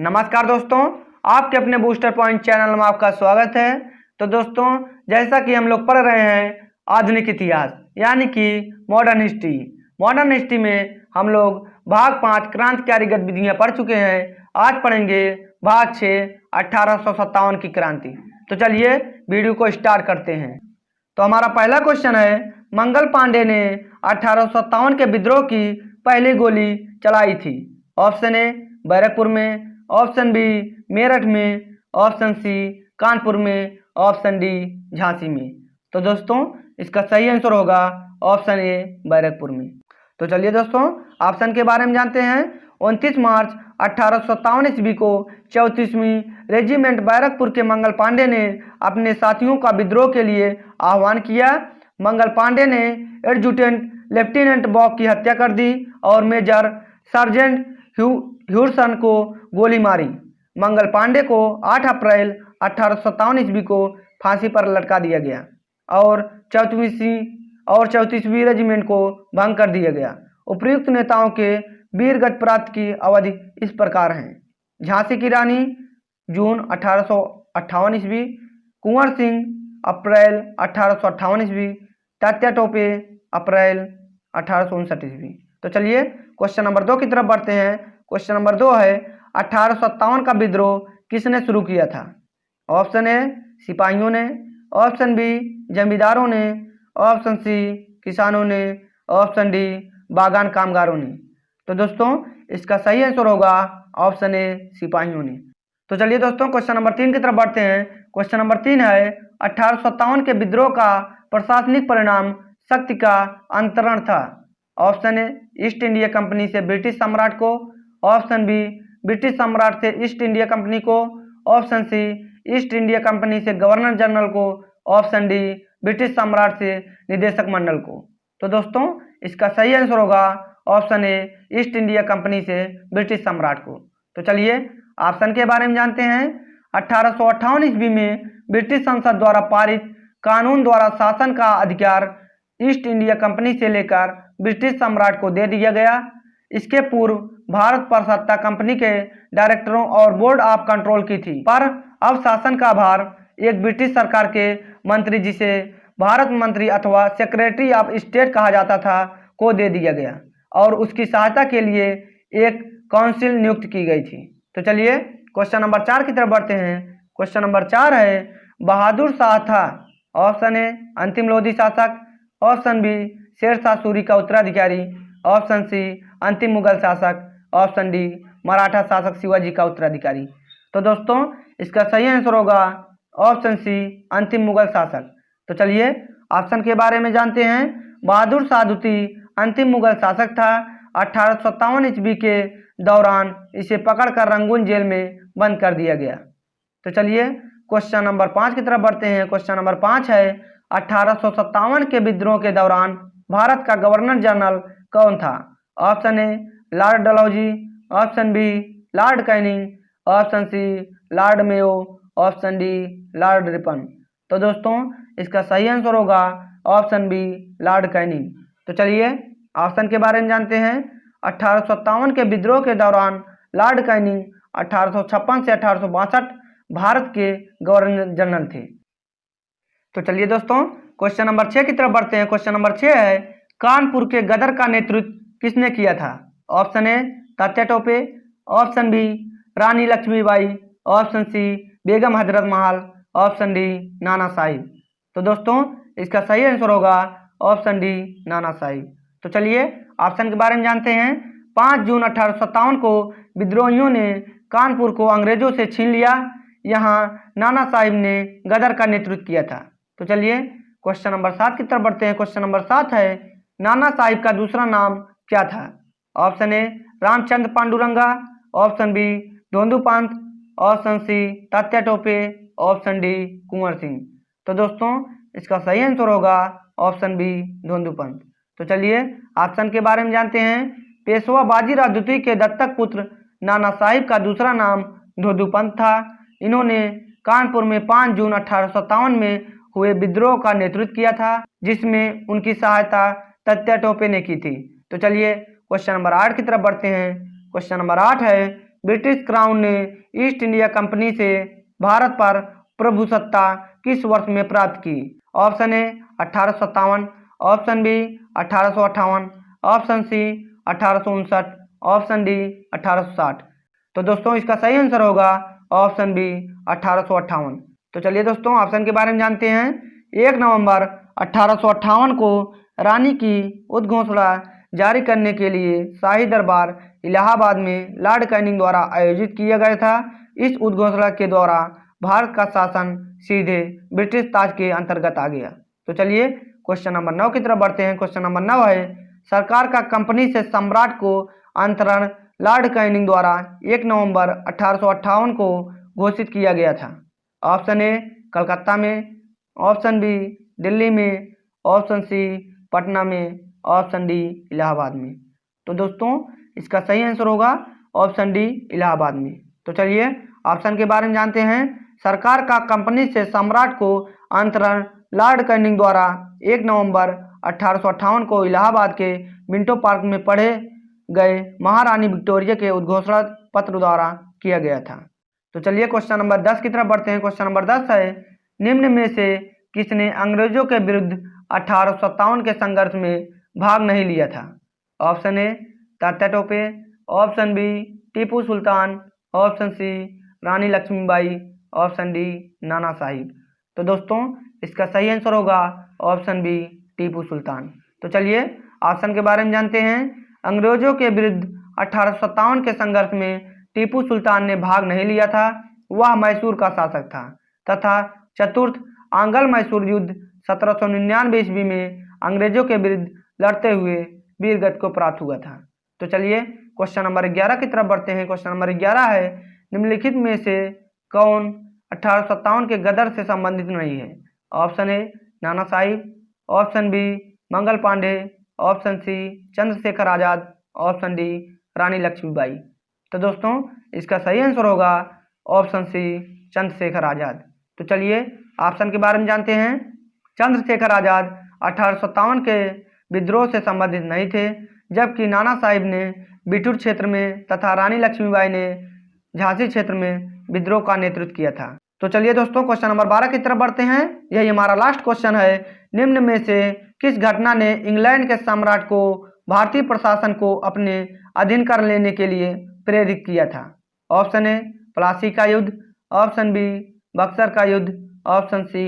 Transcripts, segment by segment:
नमस्कार दोस्तों, आपके अपने बूस्टर पॉइंट चैनल में आपका स्वागत है। तो दोस्तों, जैसा कि हम लोग पढ़ रहे हैं आधुनिक इतिहास यानी कि मॉडर्न हिस्ट्री। मॉडर्न हिस्ट्री में हम लोग भाग 5 क्रांतिकारी गतिविधियां पढ़ चुके हैं। आज पढ़ेंगे भाग 6 1857 की क्रांति। तो चलिए वीडियो को स्टार्ट करते हैं। तो हमारा पहला क्वेश्चन है, मंगल पांडे ने 1857 के विद्रोह की पहली गोली चलाई थी। ऑप्शन ए बैरकपुर में, ऑप्शन बी मेरठ में, ऑप्शन सी कानपुर में, ऑप्शन डी झांसी में। तो दोस्तों इसका सही आंसर होगा ऑप्शन ए बैरकपुर में। तो चलिए दोस्तों ऑप्शन के बारे में जानते हैं। 29 मार्च 1857 ईस्वी को 34वीं रेजिमेंट बैरकपुर के मंगल पांडे ने अपने साथियों का विद्रोह के लिए आह्वान किया। मंगल पांडे ने एडजुटेंट लेफ्टिनेंट बॉक की हत्या कर दी और मेजर सार्जेंट ह्यूरसन को गोली मारी। मंगल पांडे को 8 अप्रैल 1857 ईस्वी को फांसी पर लटका दिया गया और 34वीं रेजिमेंट को भंग कर दिया गया। उपर्युक्त नेताओं के वीर गति प्राप्त की अवधि इस प्रकार है। झांसी की रानी जून 1858 ईस्वी, कुंवर सिंह अप्रैल 1858 ईस्वी, तात्या टोपे अप्रैल 1859 ईस्वी। तो चलिए क्वेश्चन नंबर 2 की तरफ बढ़ते हैं। क्वेश्चन नंबर 2 है, 1857 का विद्रोह किसने शुरू किया था? ऑप्शन ए सिपाहियों ने, ऑप्शन बी जमींदारों ने, ऑप्शन सी किसानों ने, ऑप्शन डी बागान कामगारों ने। तो दोस्तों इसका सही आंसर होगा ऑप्शन ए सिपाहियों ने। तो चलिए दोस्तों क्वेश्चन नंबर 3 की तरफ बढ़ते हैं। क्वेश्चन नंबर 3 है, 1857 के विद्रोह का प्रशासनिक परिणाम शक्ति का अंतरण था। Option A East India Company से ब्रिटिश सम्राट को, ऑप्शन बी ब्रिटिश सम्राट से ईस्ट इंडिया कंपनी को, option C East India Company से गवर्नर जनरल को, ऑप्शन डी ब्रिटिश सम्राट से निदेशक मंडल को। तो दोस्तों इसका सही आंसर होगा option A East India Company से ब्रिटिश सम्राट को। तो चलिए ऑप्शन के बारे में जानते हैं। 1858 ईस्वी में ब्रिटिश संसद द्वारा पारित कानून द्वारा शासन का अधिकार ईस्ट इंडिया कंपनी से लेकर ब्रिटिश सम्राट को दे दिया गया। इसके पूर्व भारत पर सत्ता कंपनी के डायरेक्टरों और बोर्ड ऑफ कंट्रोल की थी, पर अब शासन का भार एक ब्रिटिश सरकार के मंत्री, जिसे भारत मंत्री अथवा सेक्रेटरी ऑफ स्टेट कहा जाता था, को दे दिया गया और उसकी सहायता के लिए एक काउंसिल नियुक्त की गई थी। तो चलिए क्वेश्चन नंबर 4 की तरफ बढ़ते हैं। क्वेश्चन नंबर 4 है, बहादुर शाह था। ऑप्शन ए अंतिम लोधी शासक, ऑप्शन बी शेरशाह सूरी का उत्तराधिकारी, ऑप्शन सी अंतिम मुगल शासक, ऑप्शन डी मराठा शासक शिवाजी का उत्तराधिकारी। तो दोस्तों इसका सही आंसर होगा ऑप्शन सी अंतिम मुगल शासक। तो चलिए ऑप्शन के बारे में जानते हैं। बहादुर शाह द्वितीय अंतिम मुगल शासक था। 1857 ईस्वी के दौरान इसे पकड़कर रंगून जेल में बंद कर दिया गया। तो चलिए क्वेश्चन नंबर 5 की तरफ बढ़ते हैं। क्वेश्चन नंबर 5 है, 1857 के विद्रोह के दौरान भारत का गवर्नर जनरल कौन था? Option A Lord Dalhousie, option B Lord Canning, option C Lord Mayo, option D Lord Ripon. तो दोस्तों इसका सही आंसर होगा ऑप्शन बी लॉर्ड कैनिंग। तो चलिए ऑप्शन के बारे में जानते हैं। 1857 के विद्रोह के दौरान लॉर्ड कैनिंग 1856 से 1862 भारत के गवर्नर जनरल थे। तो चलिए दोस्तों क्वेश्चन नंबर 6 की तरफ बढ़ते हैं। क्वेश्चन नंबर 6 है, कानपुर के गदर का नेतृत्व किसने किया था? Option A Tatya Tope, option B Rani Lakshmibai, option C Begum Hazrat Mahal, option D Nana Sahib. तो दोस्तों इसका सही आंसर होगा ऑप्शन डी नाना साहिब। तो चलिए ऑप्शन के बारे में जानते हैं। 5 जून 1857 को विद्रोहियों ने कानपुर को अंग्रेजों से छीन लिया। यहाँ नाना साहिब ने गदर का नेतृत्व किया था। तो चलिए क्वेश्चन नंबर 7 की तरफ बढ़ते हैं। क्वेश्चन नंबर 7 है, नाना साहिब का दूसरा नाम क्या था? Option A Ramchandra Panduranga, option B Dhondu Pant, option C Tatya Tope, option D Kunwar Singh. तो दोस्तों इसका सही आंसर होगा ऑप्शन बी धोंदू पंत। तो चलिए ऑप्शन के बारे में जानते हैं। पेशवा बाजीराव द्वितीय के दत्तक पुत्र नाना साहिब का दूसरा नाम धोंदू पंत था। इन्होंने कानपुर में 5 जून 1857 में हुए विद्रोह का नेतृत्व किया था, जिसमें उनकी सहायता तात्या टोपे ने की थी। तो चलिए क्वेश्चन नंबर 8 की तरफ बढ़ते हैं। क्वेश्चन नंबर 8 है, ब्रिटिश क्राउन ने ईस्ट इंडिया कंपनी से भारत पर प्रभुसत्ता किस वर्ष में प्राप्त की? Option A 1857, option B 1858, option C 1859, option D 1860। तो दोस्तों इसका सही आंसर होगा ऑप्शन बी 1858। तो चलिए दोस्तों ऑप्शन के बारे में जानते हैं। 1 नवंबर 1858 को रानी की उद्घोषणा जारी करने के लिए शाही दरबार इलाहाबाद में लॉर्ड कैनिंग द्वारा आयोजित किया गया था। इस उद्घोषणा के द्वारा भारत का शासन सीधे ब्रिटिश ताज के अंतर्गत आ गया। तो चलिए क्वेश्चन नंबर 9 की तरफ बढ़ते हैं। क्वेश्चन नंबर 9 है, सरकार का कंपनी से सम्राट को अंतरण लॉर्ड कैनिंग द्वारा 1 नवंबर 1858 को घोषित किया गया था। ऑप्शन ए कलकत्ता में, ऑप्शन बी दिल्ली में, ऑप्शन सी पटना में, ऑप्शन डी इलाहाबाद में। तो दोस्तों इसका सही आंसर होगा ऑप्शन डी इलाहाबाद में। तो चलिए ऑप्शन के बारे में जानते हैं। सरकार का कंपनी से सम्राट को अंतरण लॉर्ड कैनिंग द्वारा 1 नवंबर 1858 को इलाहाबाद के मिंटो पार्क में पढ़े गए महारानी विक्टोरिया के उद्घोषणा पत्र द्वारा किया गया था। तो चलिए क्वेश्चन नंबर 10 की तरफ बढ़ते हैं। क्वेश्चन नंबर 10 है, निम्न में से किसने अंग्रेजों के विरुद्ध 1857 के संघर्ष में भाग नहीं लिया था? Option A Tatya Tope, option B Tipu Sultan, option C Rani Lakshmibai, option D Nana Sahib. तो दोस्तों इसका सही आंसर होगा ऑप्शन बी टीपू सुल्तान। तो चलिए ऑप्शन के बारे में जानते हैं। अंग्रेजों के विरुद्ध 1857 के संघर्ष में टीपू सुल्तान ने भाग नहीं लिया था। वह मैसूर का शासक था तथा चतुर्थ आंग्ल मैसूर युद्ध 1799 ईस्वी में अंग्रेजों के विरुद्ध लड़ते हुए वीरगति को प्राप्त हुआ था। तो चलिए क्वेश्चन नंबर 11 की तरफ बढ़ते हैं। क्वेश्चन नंबर 11 है, निम्नलिखित में से कौन 1857 के गदर से संबंधित नहीं है? Option A Nana Sahib, option B Mangal Pandey, option C Chandrashekhar Azad, option D रानी लक्ष्मीबाई। तो दोस्तों इसका सही आंसर होगा ऑप्शन सी चंद्रशेखर आजाद। तो चलिए ऑप्शन के बारे में जानते हैं। चंद्रशेखर आजाद 1857 के विद्रोह से संबंधित नहीं थे, जबकि नाना साहिब ने बिठूर क्षेत्र में तथा रानी लक्ष्मीबाई ने झांसी क्षेत्र में विद्रोह का नेतृत्व किया था। तो चलिए दोस्तों क्वेश्चन नंबर 12 की तरफ बढ़ते हैं। यही हमारा लास्ट क्वेश्चन है, निम्न में से किस घटना ने इंग्लैंड के सम्राट को भारतीय प्रशासन को अपने अधीन कर लेने के लिए प्रेरित किया था? ऑप्शन ए प्लासी का युद्ध, ऑप्शन बी बक्सर का युद्ध, ऑप्शन सी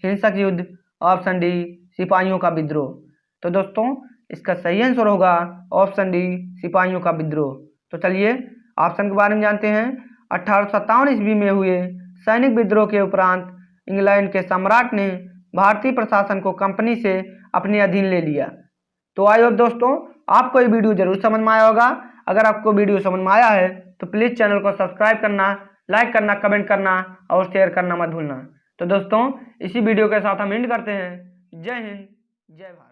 हिंसक युद्ध, ऑप्शन डी सिपाहियों का विद्रोह। तो दोस्तों इसका सही आंसर होगा ऑप्शन डी सिपाहियों का विद्रोह। तो चलिए ऑप्शन के बारे में जानते हैं। 1857 ईस्वी में हुए सैनिक विद्रोह के उपरांत इंग्लैंड के सम्राट ने भारतीय प्रशासन को कंपनी से अपने अधीन ले लिया। तो आई होप दोस्तों आपको ये वीडियो जरूर समझ में आया होगा। अगर आपको वीडियो समझ में आया है तो प्लीज़ चैनल को सब्सक्राइब करना, लाइक करना, कमेंट करना और शेयर करना मत भूलना। तो दोस्तों इसी वीडियो के साथ हम एंड करते हैं। जय हिंद, जय भारत।